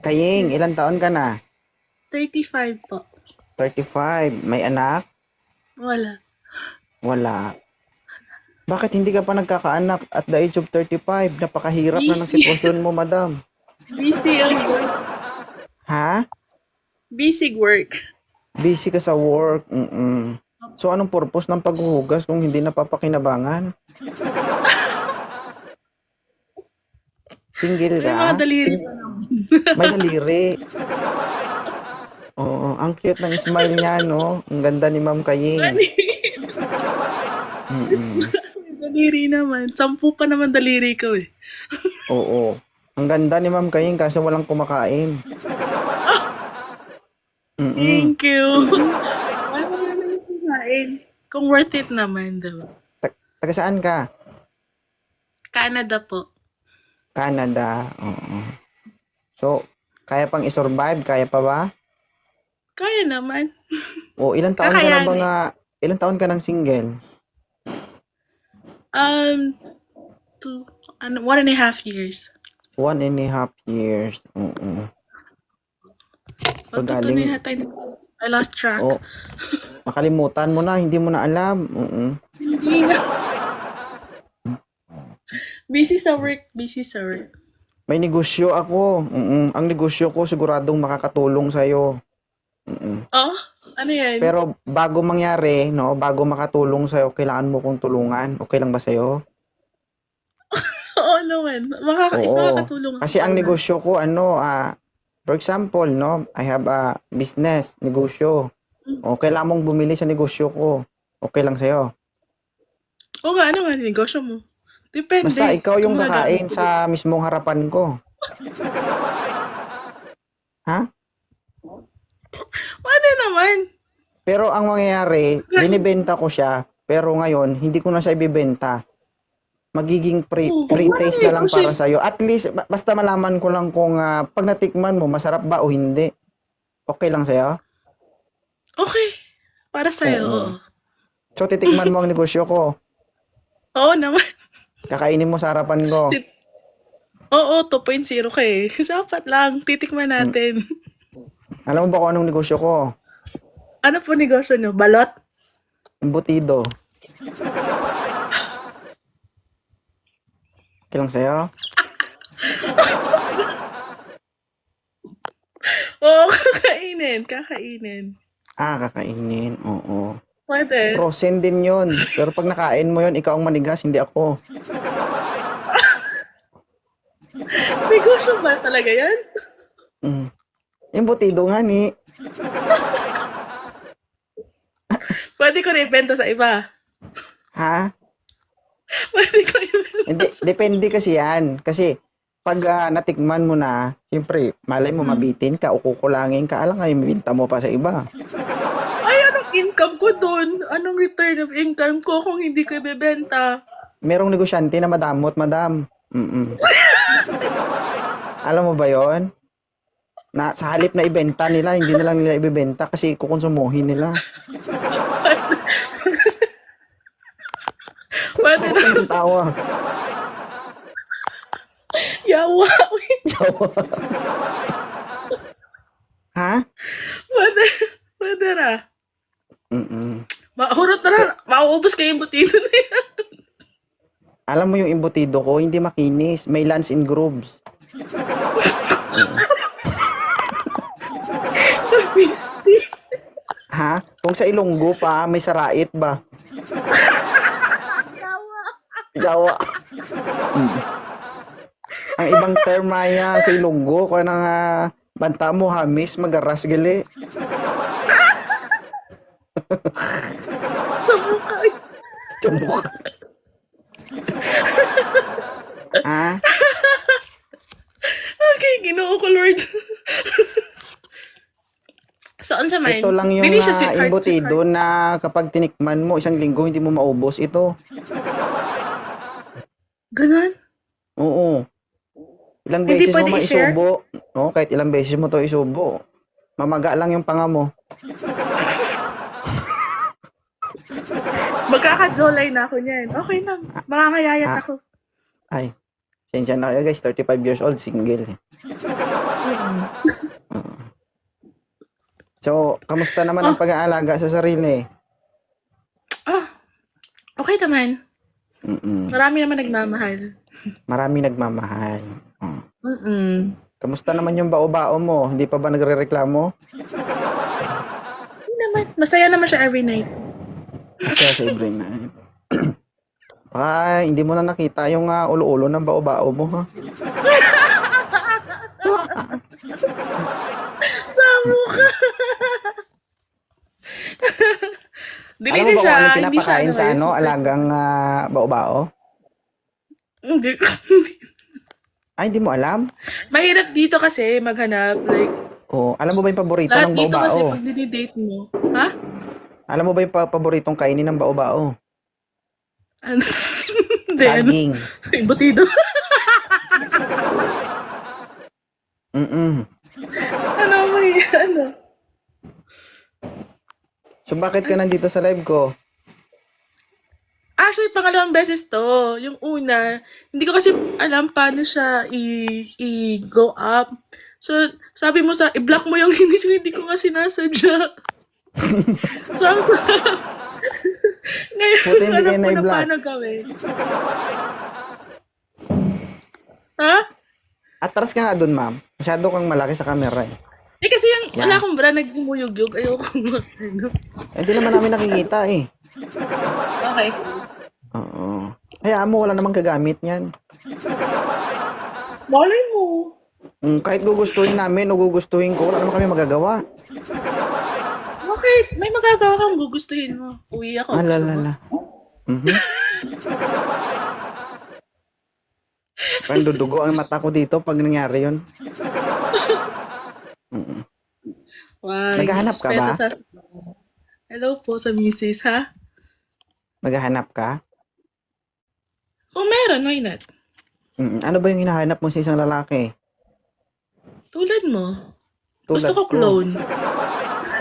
Kaying, ilang taon ka na? 35 po. 35. May anak? Wala. Wala. Bakit hindi ka pa nagkakaanak at the age of 35? Napakahirap na ng Busy. sitwasyon mo, madam. Busy ang work. Ha? Busy work. Busy ka sa work. So, anong purpose ng paghuhugas kung hindi napapakinabangan? Single May mga ka? daliri pa naman. May daliri. Oo, ang cute ng smile niya, no? Ang ganda ni Ma'am Kaying. Mm-mm. May daliri naman. 10 pa naman daliri ko eh. Oo. Ang ganda ni Ma'am Kaying kaso walang kumakain. Mm-mm. Thank you. Ano naman yung kumain? Kung worth it naman, diba? Taga saan ka? Canada po. Canada. Oo. So, kaya pang isurvive? Kaya pa ba? Kaya naman. O, ilang taon ka na ba Kakayanin. nga? Ilang taon ka ng single? 1.5 years. 1.5 years. Oo. So, Pagtutunay galing. na tayo. I lost track. O, makalimutan mo na. Hindi mo na alam. Oo. Hindi na. Busy sa work. Busy sa work. May negosyo ako. Ang negosyo ko siguradong makakatulong sa'yo. Oh? Ano yan? Pero bago mangyari, no, bago makatulong sa'yo, kailangan mo kong tulungan. Okay lang ba sa'yo? Oo naman. Oo. Makakatulong Kasi ang naman. negosyo ko, for example, no, I have a business, negosyo. O, kailangan mong bumili sa negosyo ko. Okay lang sa'yo? Oo nga, ano nga negosyo mo? Depende. Basta ikaw yung Kung kakain magagamit ko. sa mismong harapan ko. Ha? Pwede naman. Pero ang mangyayari, binibenta ko siya, pero ngayon, hindi ko na siya ibibenta. Magiging pre-taste na lang para sa'yo. At least, basta malaman ko lang kung pag natikman mo, masarap ba o hindi. Okay lang sa'yo? Okay. Para sa'yo, Oo. oo. So, titikman mo ang negosyo ko. Oo naman. Kakainin mo sa harapan ko. Oo, 2.0 ka eh. Sapat lang. Titikman natin. Alam mo ba kung anong negosyo ko? Ano po negosyo nyo? Balot? Embutido. Okay lang sa'yo? Oo, kakainin. Kakainin. Kakainin. Oo. Pwede. Frozen din yun. Pero pag nakain mo yun, ikaw ang manigas, hindi ako. Negosyo ba talaga yan? Embutido nga ni. Pwede ko na ibenta sa iba. Ha? Pwede ko ibenta. Hindi, depende kasi yan. Kasi, pag natikman mo na, siyempre, malay mo mabitin ka o kukulangin ka, alang nga yung binta mo pa sa iba. Ay, anong income ko dun? Anong return of income ko kung hindi ko ibebenta? Merong negosyante na madamot, madam. Alam mo ba yon? Na sa halip na ibenta nila, hindi na lang nila ibebenta kasi kukonsumuhin nila. Pwede na. Ang tawa. Yawa. Ha? Pwede. Pwede na. Mahurot na lang. Mauubos kayo yung butido na yan. Alam mo yung embutido ko, hindi makinis. May lance in grooves. Misty. Ha? Kung sa Ilonggo pa, may sarait ba? Gawa. Ang ibang term maya sa Ilonggo, kung nang banta mo, hamis, magaras gali. Sa mukha. Tsambok. Ha? Okay, ginoo ko, Lord. Saan sa man? Ito lang yung Dili siya sweetheart, embutido na kapag tinikman mo, isang linggo hindi mo maubos ito. Ganon? Oo. Ilang Hindi beses mo pwede i-share? maisubo. Oo, kahit ilang beses mo to isubo. Mamaga lang yung panga mo. Magkakajolay na ako niyan. Okay lang. Makakayayat Ah. ako. Ay, sensya na kayo guys, 35 years old, single. Mm-mm. So, kamusta naman ang pag-aalaga sa sarili? Ah, okay naman. Mm-mm. Marami naman nagmamahal. Marami nagmamahal. Oh. Mm-mm. Kamusta naman yung bao-bao mo? Hindi pa ba nagrereklamo? Hindi naman. Masaya naman siya every night. Masaya sa every night. Baka hindi mo na nakita yung ulo-ulo ng bao-bao mo, ha? Tamo ka. Alam mo Dili ba kung siya. anong Hindi siya pinapakain sa ngayon, super- alagang bao-bao? Hindi. Ay, hindi mo alam? Mahirap dito kasi maghanap. Like, Oh, alam mo ba yung paborito lahat ng dito kasi bao-bao? pag dinidate mo. Ha? Alam mo ba yung paboritong kainin ng bao-bao? Ano? Hindi, ano? Saging. Embutido. Mm-mm. Ano mo ano? So, bakit ka nandito sa live ko? Actually, pangalawang beses to. Yung una, hindi ko kasi alam paano siya i-go up. So, sabi mo i-block mo yung hindi ko nga sinasadya. So, ngayon, Buti hindi kayo alam ko na na-i-block. paano gawin. Ha? Atras ka nga dun, ma'am. Masyado kang malaki sa camera eh. Eh kasi yung Yeah. wala akong bra, nag-umuyog-yog. Ayoko ano. Hindi naman namin nakikita eh. Okay. Oo. Hayaan mo, wala namang gagamit niyan. Malay mo. Kahit gugustuhin namin o gugustuhin ko, wala naman kami magagawa. Bakit? May magagawa kang gugustuhin mo. Uwi ako. Gusto mo? Alalala. Mhm. Parang dudugo ang mata ko dito pag nangyari yun. Why? Naghahanap ka ba? Hello po sa misis, ha? Naghahanap ka? Kung meron, why not? Ano ba yung hinahanap mo sa isang lalaki? Tulad mo. Tulad Gusto ko clone.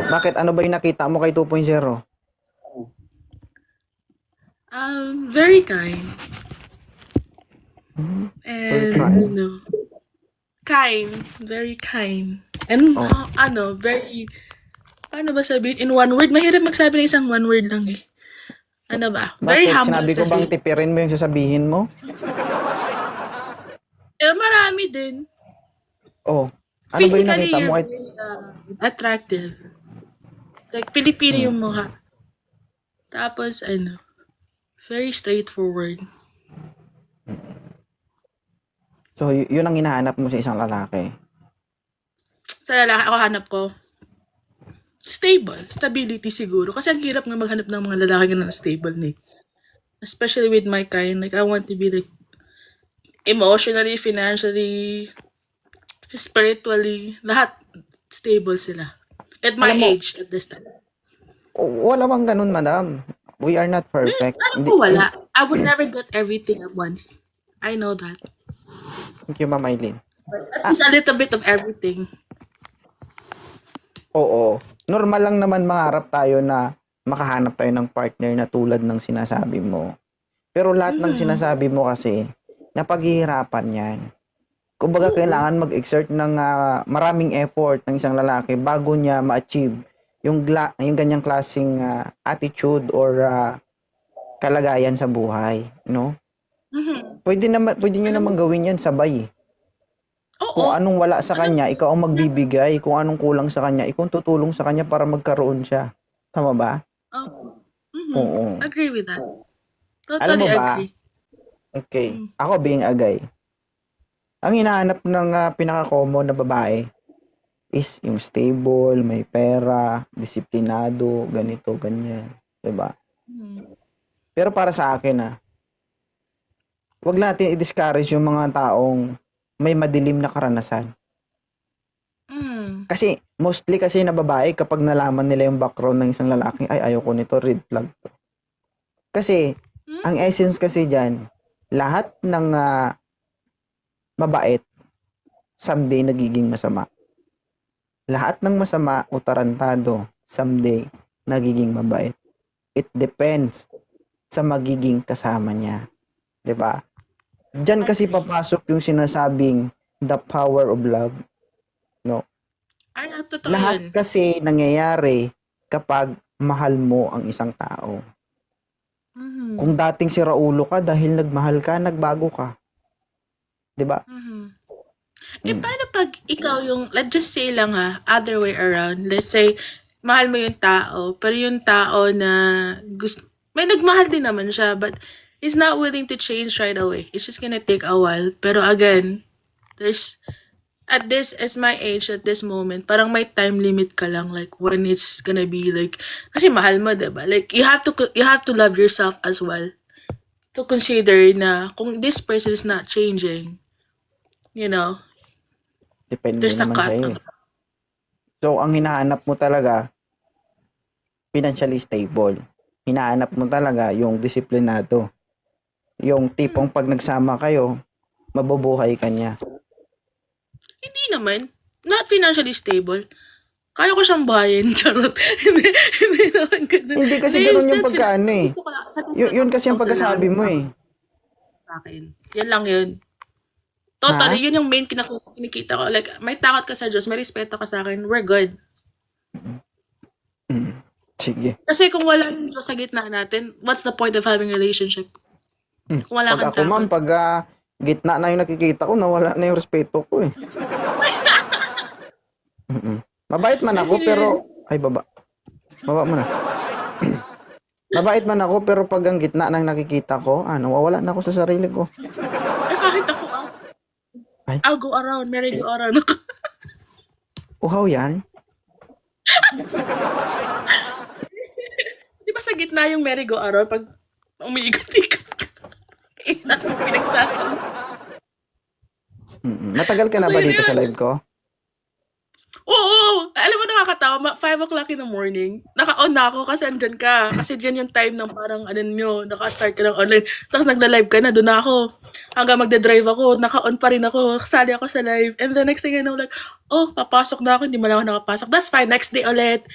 Bakit? Ano ba yung nakita mo kay 2.0? Very kind. Very And, kind. kind. Very kind. And, Oh. very, paano ba sabihin? In one word, mahirap magsabi ng isang one word lang eh. Ano ba? Very Bakit? humble Sinabi ko bang kasi. tipirin mo yung sasabihin mo? Marami din. Oh. Ano ba yung nakita mo? you're very, attractive. Like, Pilipino yung mukha. Tapos, very straightforward. So, yun ang hinahanap mo sa isang lalaki. Sa lalaki, ako hanap ko, stable. Stability siguro. Kasi ang hirap nga maghanap ng mga lalaki na stable na eh. Especially with my kind. Like, I want to be like, emotionally, financially, spiritually, lahat stable sila. At my Alam mo, age, at this time. Wala bang ganun, madam. We are not perfect. Alam ko wala. I would never get everything at once. I know that. Thank you, Ma'am Aileen. At least a little bit of everything. Oo. Normal lang naman mangarap tayo na makahanap tayo ng partner na tulad ng sinasabi mo. Pero lahat ng sinasabi mo kasi, napaghihirapan yan. Kumbaga, kailangan mag-exert ng maraming effort ng isang lalaki bago niya ma-achieve yung ganyang klaseng attitude or kalagayan sa buhay, no? Pwede nyo naman gawin yan sabay. Kung Oo. anong wala sa kanya, ikaw ang magbibigay. Kung anong kulang sa kanya, ikaw ang tutulong sa kanya para magkaroon siya. Tama ba? Oo. Agree with that. Alam mo Totally ba? agree. Okay. Ako being agay. Ang hinahanap ng pinaka-common na babae is yung stable, may pera, disiplinado, ganito, ganyan. Diba? Pero para sa akin wag natin i-discourage yung mga taong may madilim na karanasan. Kasi, mostly kasi na babae, kapag nalaman nila yung background ng isang lalaki, ay, ayaw ko nito, red flag to. Kasi, ang essence kasi dyan, lahat ng mabait, someday nagiging masama. Lahat ng masama o tarantado, someday nagiging mabait. It depends sa magiging kasama niya. 'Di ba? Diyan kasi papasok yung sinasabing the power of love. No? Ay, totoo Lahat yun. kasi nangyayari kapag mahal mo ang isang tao. Kung Mhm. dating si Raulo ka dahil nagmahal ka, nagbago ka, 'di ba? Mhm. Eh, Mm. paano pag ikaw yung, let's just say lang ha, other way around. Let's say, mahal mo yung tao, pero yung tao na may nagmahal din naman siya, but he's not willing to change right away. It's just gonna take a while. Pero again, there's, at this, as my age, at this moment, parang may time limit ka lang, like, when it's gonna be, like, kasi mahal mo, diba? Like, you have to love yourself as well. To consider na, kung this person is not changing, you know, Depende there's a naman cut. sa'yo eh. So, ang hinahanap mo talaga, financially stable. Hinahanap mo talaga yung disiplinado. Yung tipong pag nagsama kayo, mabubuhay ka niya. Hindi naman. Not financially stable. Kaya ko siyang bayan. Charot. Hindi naman ganun. Hindi kasi Hindi, ganun it's yung not pagkaano eh. gusto ko lang. Sa Yun kasi ang pagkasabi mo eh. sa akin. Yan lang yun. Ha? Totally, yun yung main kinikita ko. Like, may takot ka sa Diyos, may respeto ka sa akin, we're good. Sige. Kasi kung wala yung Diyos sa gitna natin, what's the point of having a relationship? Kung wala Pag kang ako ma'am, takot. pag gitna na yung nakikita ko, nawala na yung respeto ko eh. Mabait man Ay, ako sino pero, yun? ay baba mo na. Mabait man ako pero pag ang gitna ng nakikita ko, nawawala na ako sa sarili ko. Ay, kahit ako, Ay. I'll go around, merry-go-around ako. Uhaw yan. Di ba sa gitna yung merry-go-around pag umiikot-ikot ka? Pinagsasabi. Matagal ka na ba dito sa live ko? Oo! Alam mo, nakakatawa. 5 o'clock in the morning, naka-on na ako kasi andyan ka. Kasi dyan yung time ng parang, naka-start ka ng online. Tapos nagla-live ka na, doon na ako. Hanggang magda-drive ako, naka-on pa rin ako. Kasali ako sa live. And the next thing I know, like, oh, papasok na ako. Hindi mo na ako nakapasok. That's fine. Next day ulit.